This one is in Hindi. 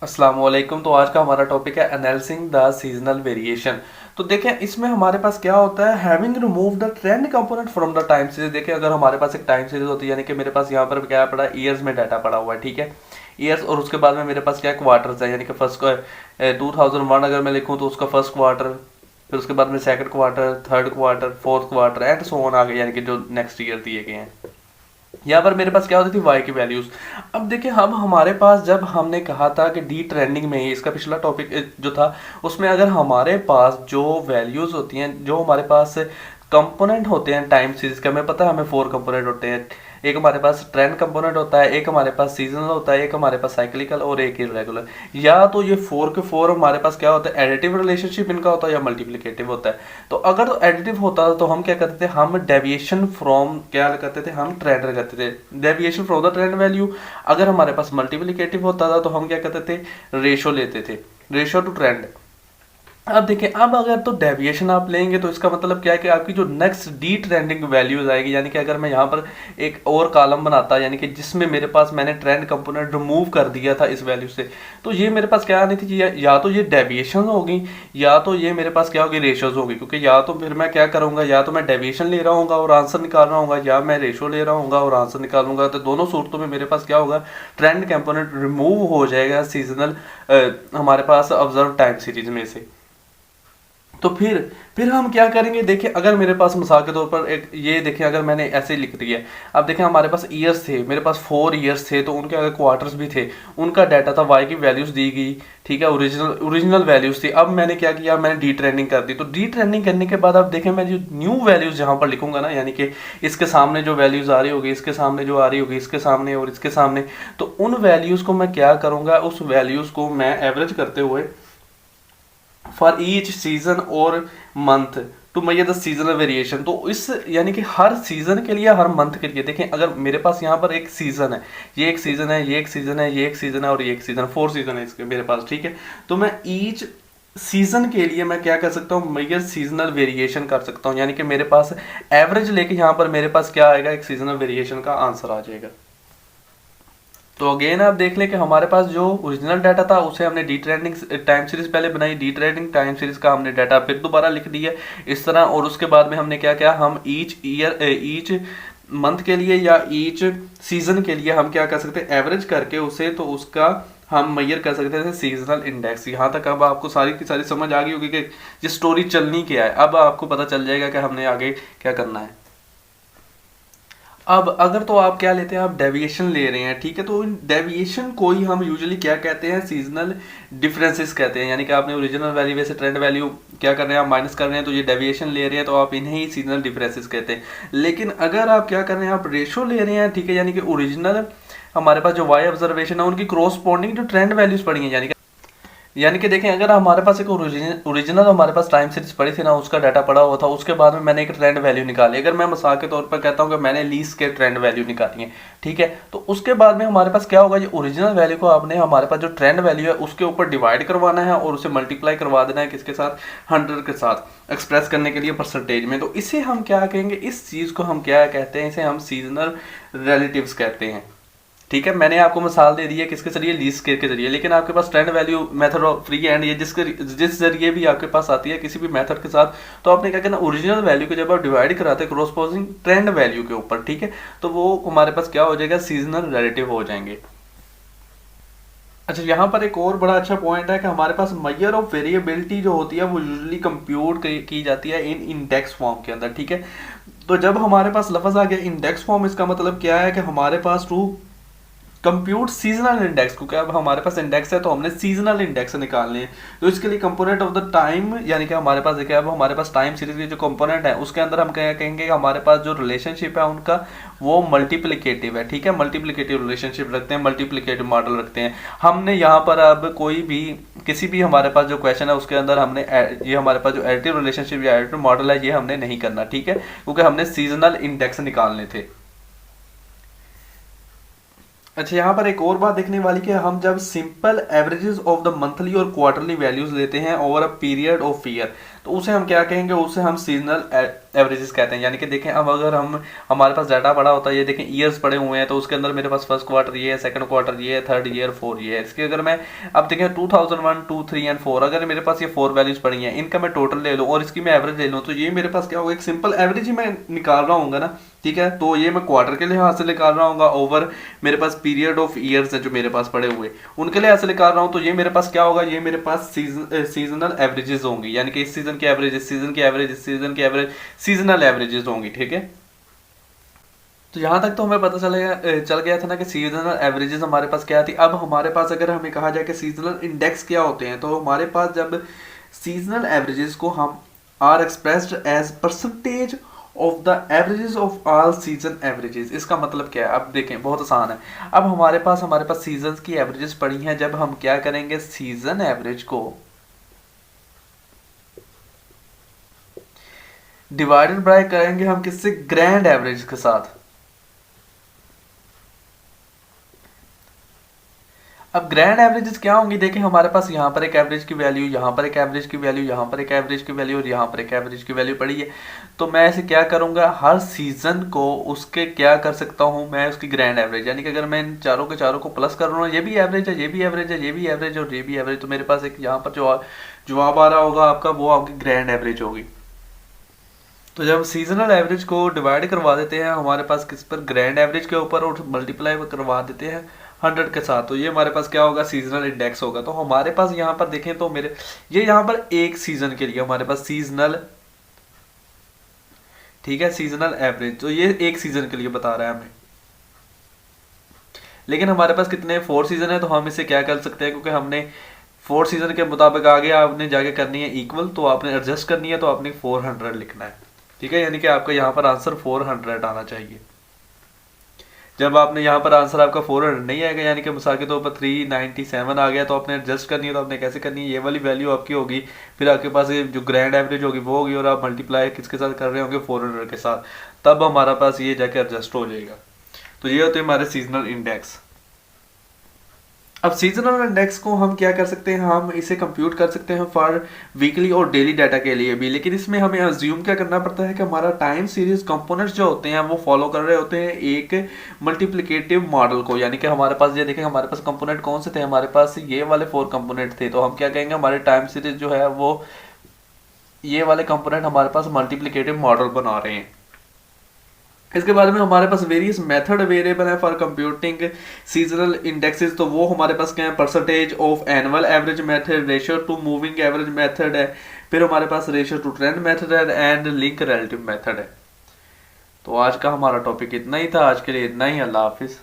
अस्सलाम वालेकुम। तो आज का हमारा टॉपिक है एनालिसिंग द सीजनल वेरिएशन। तो देखें इसमें हमारे पास क्या होता है, having remove the trend component from the time series. देखें अगर हमारे पास एक टाइम सीरीज होती है, यानी कि मेरे पास यहाँ पर क्या पड़ा है, ईयर्स में डाटा पड़ा हुआ है, ठीक है, ईयर्स, और उसके बाद में मेरे पास क्या क्वार्टर्स है, यानी कि फर्स्ट 2001 अगर मैं लिखूँ तो उसका फर्स्ट क्वार्टर, फिर उसके बाद में second quarter, third quarter, fourth quarter and so on आगे, यानी कि जो नेक्स्ट ईयर दिए गए हैं। यहाँ पर मेरे पास क्या होती थी, वाई की वैल्यूज। अब देखिए हम हमारे पास जब हमने कहा था कि डी ट्रेंडिंग में ही, इसका पिछला टॉपिक जो था उसमें, अगर हमारे पास जो वैल्यूज होती हैं, जो हमारे पास कंपोनेंट होते हैं टाइम सीरीज के, हमें पता है हमें 4 कंपोनेंट होते हैं। एक हमारे पास ट्रेंड कंपोनेंट होता है, एक हमारे पास सीजनल होता है, एक हमारे पास साइक्लिकल और एक इरेगुलर। या तो ये 4 के 4 हमारे पास क्या होता है, एडिटिव रिलेशनशिप इनका होता है या मल्टीप्लिकेटिव होता है। तो अगर तो एडिटिव होता तो हम क्या करते थे, हम डेविएशन फ्रॉम क्या करते थे, हम ट्रेंड करते थे, deviation from the trend value. अगर हमारे पास मल्टीप्लिकेटिव होता था तो हम क्या करते थे, रेशो लेते थे, रेशो टू ट्रेंड। अब देखिए, अब अगर तो डेविएशन आप लेंगे तो इसका मतलब क्या है कि आपकी जो नेक्स्ट डी ट्रेंडिंग वैल्यूज आएगी, यानी कि अगर मैं यहाँ पर एक और कॉलम बनाता, यानी कि जिसमें मेरे पास मैंने ट्रेंड कंपोनेंट रिमूव कर दिया था इस वैल्यू से, तो ये मेरे पास क्या आनी थी, या तो ये डेविएशन होगी या तो ये मेरे पास क्या होगी, रेशोज होगी। क्योंकि या तो फिर मैं क्या करूंगा, या तो मैं डेविएशन ले रहा हूँ और आंसर निकाल रहा हूँ, या मैं रेशो ले रहा हूँ और आंसर निकालूंगा। तो दोनों सूरतों में मेरे पास क्या होगा, ट्रेंड कंपोनेंट रिमूव हो जाएगा सीजनल हमारे पास ऑब्जर्व टाइम सीरीज में से। तो फिर हम क्या करेंगे, देखिए अगर मेरे पास मिसाल के तौर पर एक ये देखिए, अगर मैंने ऐसे लिख दिया, अब देखिए हमारे पास ईयर्स थे, मेरे पास 4 ईयर्स थे, तो उनके अगर क्वार्टर्स भी थे, उनका डाटा था, वाई की वैल्यूज दी गई, ठीक है, ओरिजिनल ओरिजिनल वैल्यूज थी। अब मैंने क्या किया, मैंने डी ट्रेंडिंग कर दी। तो डी ट्रेंडिंग करने के बाद अब देखें मैं जो न्यू वैल्यूज यहाँ पर लिखूंगा ना, यानी कि इसके सामने जो वैल्यूज आ रही होगी, इसके सामने जो आ रही होगी, इसके सामने और इसके सामने, तो उन वैल्यूज को मैं क्या करूंगा, उस वैल्यूज को मैं एवरेज करते हुए फॉर ईच सीजन और month to measure the seasonal variation. तो इस यानी कि हर सीजन के लिए, हर मंथ के लिए, देखें अगर मेरे पास यहाँ पर एक सीजन है, ये एक सीजन है, ये एक सीजन है, ये एक सीजन है और ये एक सीजन, 4 सीजन है इसके मेरे पास, ठीक है। तो मैं ईच सीजन के लिए मैं क्या कर सकता हूँ, मेजर सीजनल वेरिएशन कर सकता हूँ, यानी कि मेरे पास एवरेज लेके यहाँ पर मेरे पास क्या आएगा, एक सीजनल वेरिएशन का आंसर आ जाएगा। तो अगेन आप देख लें कि हमारे पास जो ओरिजिनल डाटा था उसे हमने डी ट्रेंडिंग टाइम सीरीज पहले बनाई, डी ट्रेंडिंग टाइम सीरीज का हमने डाटा फिर दोबारा लिख दिया इस तरह, और उसके बाद में हमने क्या किया, हम ईच ईयर ईच मंथ के लिए या ईच सीजन के लिए हम क्या कर सकते हैं, एवरेज करके उसे, तो उसका हम मेजर कर सकते थे सीजनल इंडेक्स। यहाँ तक अब आपको सारी की सारी समझ आ गई होगी कि ये स्टोरी चलनी क्या है। अब आपको पता चल जाएगा कि हमने आगे क्या करना है। अब अगर तो आप क्या लेते हैं, आप डेविएशन ले रहे हैं, ठीक है, तो डेविएशन को ही हम यूजुअली क्या कहते हैं, सीजनल डिफरेंसेस कहते हैं। यानी कि आपने ओरिजिनल वैल्यू से ट्रेंड वैल्यू क्या कर रहे हैं, आप माइनस कर रहे हैं, तो ये डेविएशन ले रहे हैं, तो आप इन्हें ही सीजनल डिफरेंसेस कहते हैं। लेकिन अगर आप क्या कर रहे हैं, आप रेशो ले रहे हैं, ठीक है, यानी कि ओरिजिनल हमारे पास जो वाई ऑब्जर्वेशन है उनकी क्रॉसपॉन्डिंग जो ट्रेंड वैल्यूज पड़ी हैं, यानी कि देखें अगर हमारे पास एक ओरिजिनल हमारे पास टाइम सीरीज पड़ी थी ना, उसका डाटा पड़ा हुआ था, उसके बाद में मैंने एक ट्रेंड वैल्यू निकाली। अगर मैं मिसाल के तौर पर कहता हूं कि मैंने लीज के ट्रेंड वैल्यू निकाली है, ठीक है, तो उसके बाद में हमारे पास क्या होगा, ये ओरिजिनल वैल्यू को आपने हमारे पास जो ट्रेंड वैल्यू है उसके ऊपर डिवाइड करवाना है और उसे मल्टीप्लाई करवा देना है किसके साथ, 100 के साथ, एक्सप्रेस करने के लिए परसेंटेज में। तो इसे हम क्या कहेंगे, इस चीज को हम क्या कहते हैं, इसे हम सीजनल रिलेटिव्स कहते हैं। ठीक है, मैंने आपको मिसाल दे दी है किसके जरिए, लीस्ट स्क्वेयर के जरिए, लेकिन आपके पास trend value method of free and ये जिस जरिए भी आपके पास आती है किसी भी मेथड के साथ, तो आपने क्या करना, ओरिजिनल वैल्यू को जब आप डिवाइड कराते हैं क्रॉसपोजिंग ट्रेंड वैल्यू के ऊपर, ठीक है, तो वो हमारे पास क्या हो जाएगा, सीजनल रिलेटिव हो जाएंगे। अच्छा, यहाँ पर एक और बड़ा अच्छा पॉइंट है कि हमारे पास मेजर ऑफ वेरिएबिलिटी जो होती है वो यूजुअली कंप्यूट की जाती है इन इंडेक्स फॉर्म के अंदर, ठीक है। तो जब हमारे पास लफ्ज आ गया इंडेक्स फॉर्म, इसका मतलब क्या है कि हमारे पास टू कंप्यूट सीजनल इंडेक्स, क्योंकि अब हमारे पास इंडेक्स है तो हमने सीजनल इंडेक्स निकालने हैं। तो इसके लिए कंपोनेंट ऑफ द टाइम, यानी कि हमारे पास देखिए अब हमारे पास टाइम सीरीज के जो कंपोनेंट है उसके अंदर हम क्या कहेंगे कि हमारे पास जो रिलेशनशिप है उनका वो मल्टीप्लिकेटिव है, ठीक है, मल्टीप्लिकेटिव रिलेशनशिप रखते हैं, मल्टीप्लिकेटिव मॉडल रखते हैं। हमने यहाँ पर अब कोई भी किसी भी हमारे पास जो क्वेश्चन है उसके अंदर हमने ये हमारे पास जो एडिटिव रिलेशनशिप या एडिटिव मॉडल है ये हमने नहीं करना, ठीक है, क्योंकि हमने सीजनल इंडेक्स निकालने थे। अच्छा, यहाँ पर एक और बात देखने वाली कि हम जब simple averages of the monthly और क्वार्टरली वैल्यूज लेते हैं over a period of year, तो उसे हम क्या कहेंगे, उसे हम सीजनल एवरेजेस कहते हैं। यानी कि देखें अब अगर हम हमारे पास डाटा पड़ा होता है, ये देखें ईयर्स पड़े हुए हैं, तो उसके अंदर मेरे पास फर्स्ट क्वार्टर ये है, सेकंड क्वार्टर ये है, थर्ड ईयर, फोर्थ ईयर। इसके अगर मैं अब देखें 2001, 2, 3 एंड 4, अगर मेरे पास ये 4 वैल्यूज पड़ी हैं, इनका मैं टोटल ले लूँ और इसकी मैं एवरेज ले लूँ, तो ये मेरे पास क्या होगा, एक सिंपल एवरेज ही मैं निकाल रहा हूँ ना, ठीक है। तो ये मैं क्वार्टर के लिहाज से निकाल रहा हूँ ओवर मेरे पास पीरियड ऑफ ईयर्स है जो मेरे पास पड़े हुए, उनके लिहाज से निकाल रहा हूँ। तो ये मेरे पास क्या होगा, ये मेरे पास सीजनल एवरेजेस होंगी, यानी कि इस सीजन की एवरेज, इस सीजन की एवरेज, इस सीजन की एवरेज, सीजनल एवरेजेस होंगी, ठीक है। तो यहाँ तक तो हमें पता चल गया था ना कि सीजनल एवरेजेस हमारे पास क्या थी। अब हमारे पास अगर हमें कहा जाए कि सीजनल इंडेक्स क्या होते हैं, तो हमारे पास जब सीजनल एवरेजेस को हम are expressed as percentage of the averages of all season averages, इसका मतलब क्या है, अब देखें बहुत आसान है। अब हमारे पास सीजन की एवरेजेस पड़ी हैं, जब हम क्या करेंगे, सीजन एवरेज को डिवाइडेड बाय करेंगे हम किससे, ग्रैंड एवरेज के साथ। अब ग्रैंड एवरेजेस क्या होंगी, देखें हमारे पास यहाँ पर एक एवरेज की वैल्यू, यहाँ पर एक एवरेज की वैल्यू, यहाँ पर एक एवरेज की वैल्यू और यहाँ पर एक एवरेज की वैल्यू पड़ी है। तो मैं ऐसे क्या करूँगा, हर सीजन को उसके क्या कर सकता हूँ मैं, उसकी ग्रैंड एवरेज, यानी कि अगर मैं इन चारों के चारों को प्लस कर रहा हूँ, ये भी एवरेज है, ये भी एवरेज है, ये भी एवरेज और ये भी एवरेज, तो मेरे पास एक यहाँ पर जो जवाब आ रहा होगा आपका, वो आपकी ग्रैंड एवरेज होगी। तो जब सीजनल एवरेज को डिवाइड करवा देते हैं हमारे पास किस पर, ग्रैंड एवरेज के ऊपर, और मल्टीप्लाई करवा देते हैं 100 के साथ, तो ये हमारे पास क्या होगा, सीजनल इंडेक्स होगा। तो हमारे पास यहाँ पर देखें तो मेरे ये यहाँ पर एक सीजन के लिए हमारे पास सीजनल, ठीक है, सीजनल एवरेज, तो ये एक सीजन के लिए बता रहा है हमें। लेकिन हमारे पास कितने 4 सीजन है, तो हम इसे क्या कर सकते हैं, क्योंकि हमने 4 सीजन के मुताबिक आगे आपने जाके करनी है इक्वल, तो आपने एडजस्ट करनी है, तो आपने 400 लिखना है, ठीक है। यानी कि आपका यहाँ पर आंसर 400 आना चाहिए। जब आपने यहाँ पर आंसर आपका 400 नहीं आएगा, यानी कि मिसाल के तौर पर 397 आ गया, तो आपने एडजस्ट करनी है, तो आपने कैसे करनी है, ये वाली वैल्यू आपकी होगी, फिर आपके पास ये जो ग्रैंड एवरेज होगी वो होगी, और आप मल्टीप्लाई किसके साथ कर रहे होंगे, 400 के साथ, तब हमारा पास ये जाके एडजस्ट हो जाएगा। तो ये होते हैं हमारे सीजनल इंडेक्स। अब सीजनल इंडेक्स को हम क्या कर सकते हैं, हम इसे कंप्यूट कर सकते हैं फॉर वीकली और डेली डाटा के लिए भी, लेकिन इसमें हमें अज्यूम क्या करना पड़ता है कि हमारा टाइम सीरीज कंपोनेंट्स जो होते हैं वो फॉलो कर रहे होते हैं एक मल्टीप्लिकेटिव मॉडल को। यानी कि हमारे पास ये देखें, हमारे पास कंपोनेंट कौन से थे, हमारे पास ये वाले 4 कंपोनेंट थे, तो हम क्या कहेंगे, हमारे टाइम सीरीज जो है वो ये वाले कंपोनेंट हमारे पास मल्टीप्लिकेटिव मॉडल बना रहे हैं। इसके बाद में हमारे पास वेरियस मेथड अवेलेबल है फॉर कंप्यूटिंग सीजनल इंडेक्सेस, तो वो हमारे पास क्या है, percentage of annual average method, ratio two moving average method है, फिर हमारे पास रेशियो टू ट्रेंड मेथड है एंड लिंक रिलेटिव मेथड है। तो आज का हमारा टॉपिक इतना ही था, आज के लिए इतना ही, अल्लाह हाफिज।